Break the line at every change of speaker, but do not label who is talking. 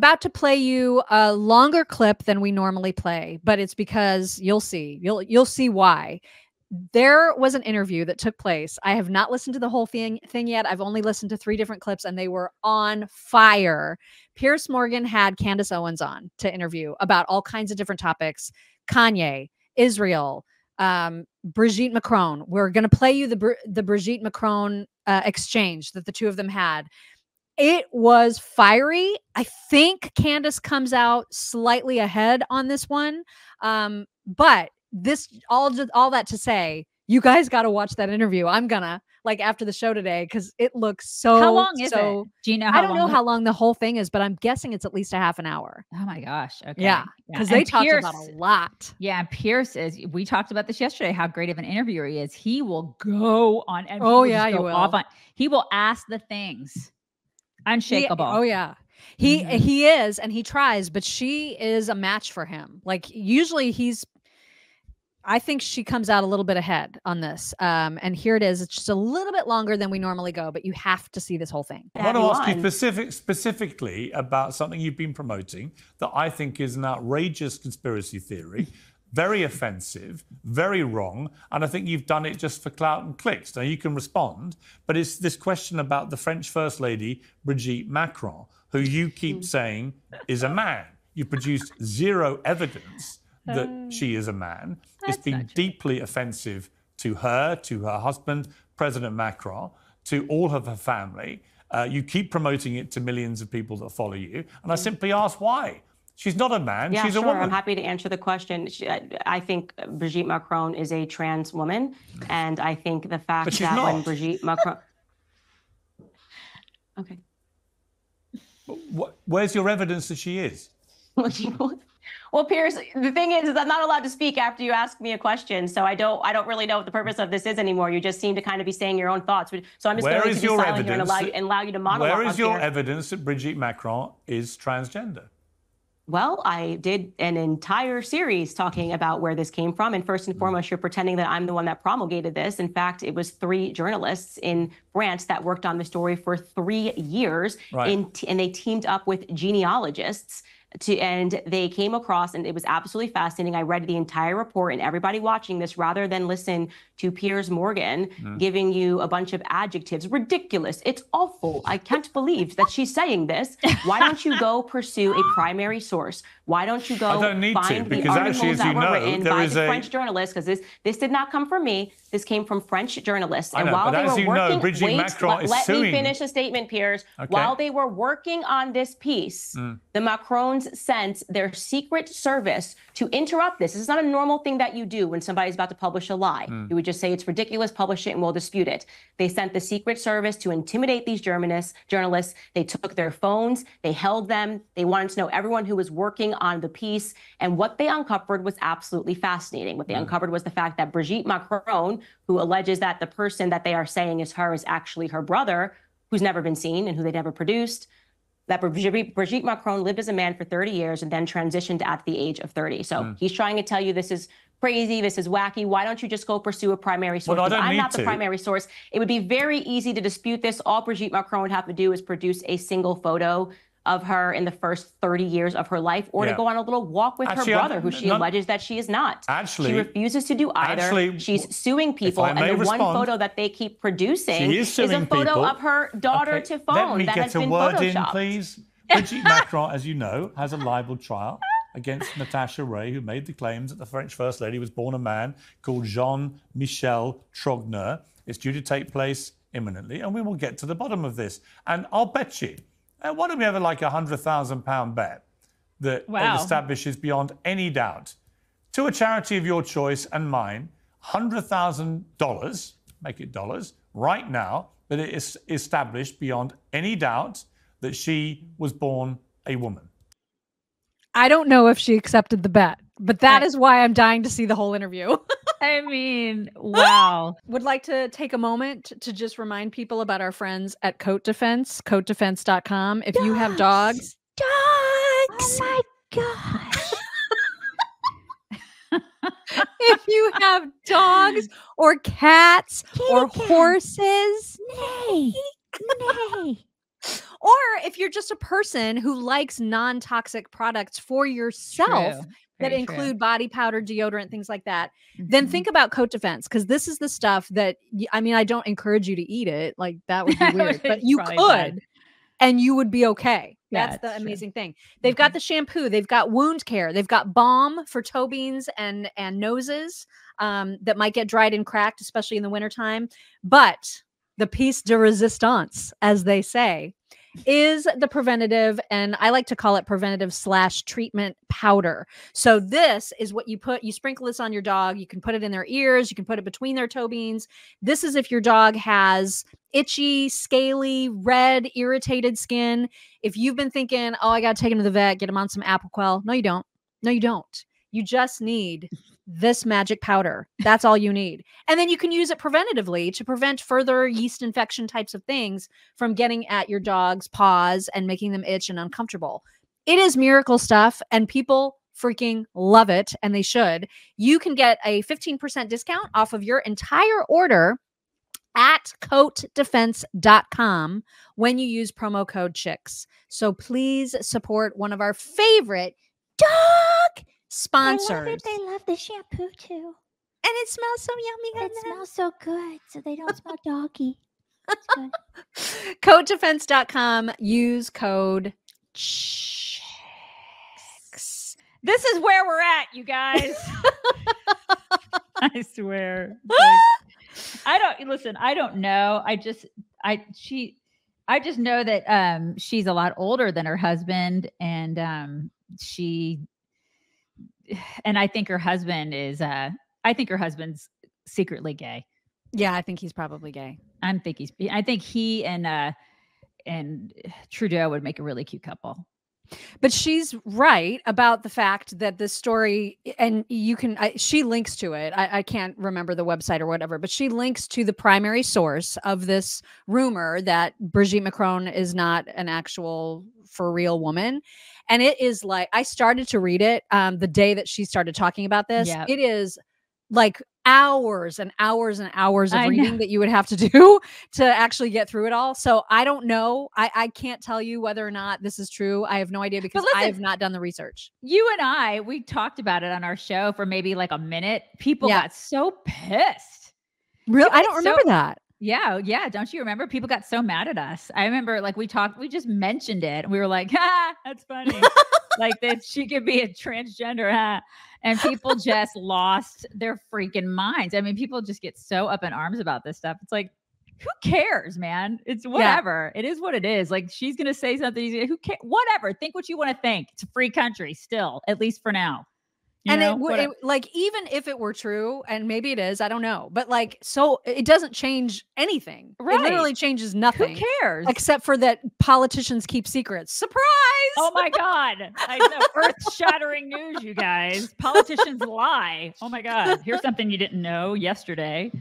about to play you a longer clip than we normally play, but it's because you'll see why. There was an interview that took place. I have not listened to the whole thing yet. I've only listened to 3 different clips and they were on fire. Piers Morgan had Candace Owens on to interview about all kinds of different topics. Kanye, Israel, Brigitte Macron. We're going to play you the Brigitte Macron exchange that the two of them had. It was fiery. I think Candace comes out slightly ahead on this one. But this all that to say, you guys got to watch that interview. I'm gonna after the show today because it looks so.
How long is it? Do you know?
I don't know how long the whole thing is, but I'm guessing it's at least a half an hour.
Oh my gosh! Okay,
yeah, because they talked about a lot.
Yeah, Pierce is. We talked about this yesterday. How great of an interviewer he is. He will go on. And
you will.
He will ask the things. Unshakable.
He is, and he tries, but she is a match for him. Usually I think she comes out a little bit ahead on this. And here it is. It's just a little bit longer than we normally go, but you have to see this whole thing.
I want to ask you specifically about something you've been promoting that I think is an outrageous conspiracy theory, very offensive, very wrong, and I think you've done it just for clout and clicks. Now, you can respond, but it's this question about the French First Lady, Brigitte Macron, who you keep saying is a man. You produced zero evidence that she is a man. It's been deeply offensive to her husband, President Macron, to all of her family. You keep promoting it to millions of people that follow you. And I simply ask why. She's not a man, she's a woman.
I'm happy to answer the question. I think Brigitte Macron is a trans woman. And I think the fact that when Brigitte Macron... Okay.
Where's your evidence that she is?
Well, Piers, the thing is I'm not allowed to speak after you ask me a question, so I don't really know what the purpose of this is anymore. You just seem to kind of be saying your own thoughts. So I'm just going to be silent here and allow you to monologue.
Where is your evidence that Brigitte Macron is transgender?
Well, I did an entire series talking about where this came from. And first and foremost, you're pretending that I'm the one that promulgated this. In fact, it was 3 journalists in France that worked on the story for 3 years. Right. And they teamed up with genealogists. And they came across, and it was absolutely fascinating. I read the entire report, and everybody watching this, rather than listen to Piers Morgan giving you a bunch of adjectives, ridiculous, it's awful, I can't believe that she's saying this. Why don't you go pursue a primary source? Why don't you go find the articles that were written by the French journalists? Because this did not come from me. This came from French journalists. And while they were working, let me finish a statement, Piers. Okay. While they were working on this piece, the Macrons sent their secret service to interrupt this. This is not a normal thing that you do when somebody's about to publish a lie. You would just say it's ridiculous, publish it, and we'll dispute it. They sent the secret service to intimidate these journalists. They took their phones, they held them, they wanted to know everyone who was working on the piece. And what they uncovered was absolutely fascinating. What they uncovered was the fact that Brigitte Macron, who alleges that the person that they are saying is her is actually her brother, who's never been seen and who they never produced, that Brigitte Macron lived as a man for 30 years and then transitioned at the age of 30. So he's trying to tell you this is crazy, this is wacky. Why don't you just go pursue a primary source? Because I'm not the primary source. It would be very easy to dispute this. All Brigitte Macron would have to do is produce a single photo of her in the first 30 years of her life, or to go on a little walk with her brother, who she alleges that she is not. She refuses to do either. She's suing people, and the one photo that they keep producing is a photo of her daughter to phone that has been photoshopped. Let me get a word in, please.
Brigitte Macron, as you know, has a libel trial against Natasha Ray, who made the claims that the French First Lady was born a man called Jean-Michel Trogneux. It's due to take place imminently, and we will get to the bottom of this. And I'll bet you, why don't we have like £100,000 bet that it establishes beyond any doubt to a charity of your choice and mine, $100,000, make it dollars, right now, that it is established beyond any doubt that she was born a woman.
I don't know if she accepted the bet, but that is why I'm dying to see the whole interview.
I mean, wow.
Would like to take a moment to just remind people about our friends at Coat Defense, coatdefense.com. If you have dogs.
Oh my gosh.
If you have dogs or cats or horses.
Nay.
Or if you're just a person who likes non-toxic products for yourself
True.
that
Very
include body powder, deodorant, things like that,
true.
then
Mhm.
think about Coat Defense, because this is the stuff that I mean, I don't encourage you to eat it. Like that would be weird, but
It's
you
probably
could.
bad.
And you would be okay.
Yeah,
That's the
it's true.
amazing thing. They've got the shampoo, they've got wound care, they've got balm for toe beans and noses that might get dried and cracked, especially in the wintertime. But the piece de resistance, as they say, is the preventative, and I like to call it preventative / treatment powder. So this is what you sprinkle this on your dog. You can put it in their ears, you can put it between their toe beans. This is if your dog has itchy, scaly, red, irritated skin. If you've been thinking, oh, I got to take him to the vet, get him on some Apoquel. No, you don't. No, you don't. You just need this magic powder. That's all you need. And then you can use it preventatively to prevent further yeast infection types of things from getting at your dog's paws and making them itch and uncomfortable. It is miracle stuff, and people freaking love it, and they should. You can get a 15% discount off of your entire order at coatdefense.com when you use promo code CHICKS. So please support one of our favorite dog sponsors.
They love the shampoo too.
And it smells so yummy.
It smells so good, so they don't smell doggy. It's good.
Coatdefense.com. Use code CHICKS.
This is where we're at, you guys. I swear. Like, I don't know. I just know that she's a lot older than her husband, and I think her husband is I think her husband's secretly gay.
Yeah, I think he's probably gay.
I think he and Trudeau would make a really cute couple.
But she's right about the fact that this story, and you can, she links to it. I can't remember the website or whatever, but she links to the primary source of this rumor that Brigitte Macron is not an actual for real woman. And it is like, I started to read it the day that she started talking about this.
Yep.
It is like hours and hours and hours of
I
reading
know.
that you would have to do to actually get through it all. So I don't know. I can't tell you whether or not this is true. I have no idea because
listen,
I have not done the research.
You and we talked about it on our show for maybe like a minute. People
Yeah.
got so pissed.
Really?
People
I
get
don't remember that.
Yeah. Don't you remember? People got so mad at us. I remember like we just mentioned it. And we were like, that's funny. Like that she could be a transgender. And people just lost their freaking minds. I mean, people just get so up in arms about this stuff. It's like, who cares, man? It's whatever. Yeah. It is what it is. Like she's going to say something. Who cares? Whatever. Think what you want to think. It's a free country still, at least for now.
And it like, even if it were true, and maybe it is, I don't know, but like, so it doesn't change anything. Right. It literally changes nothing.
Who cares?
Except for that politicians keep secrets. Surprise!
Oh my God. I know. Earth-shattering news, you guys. Politicians lie. Oh my God. Here's something you didn't know yesterday.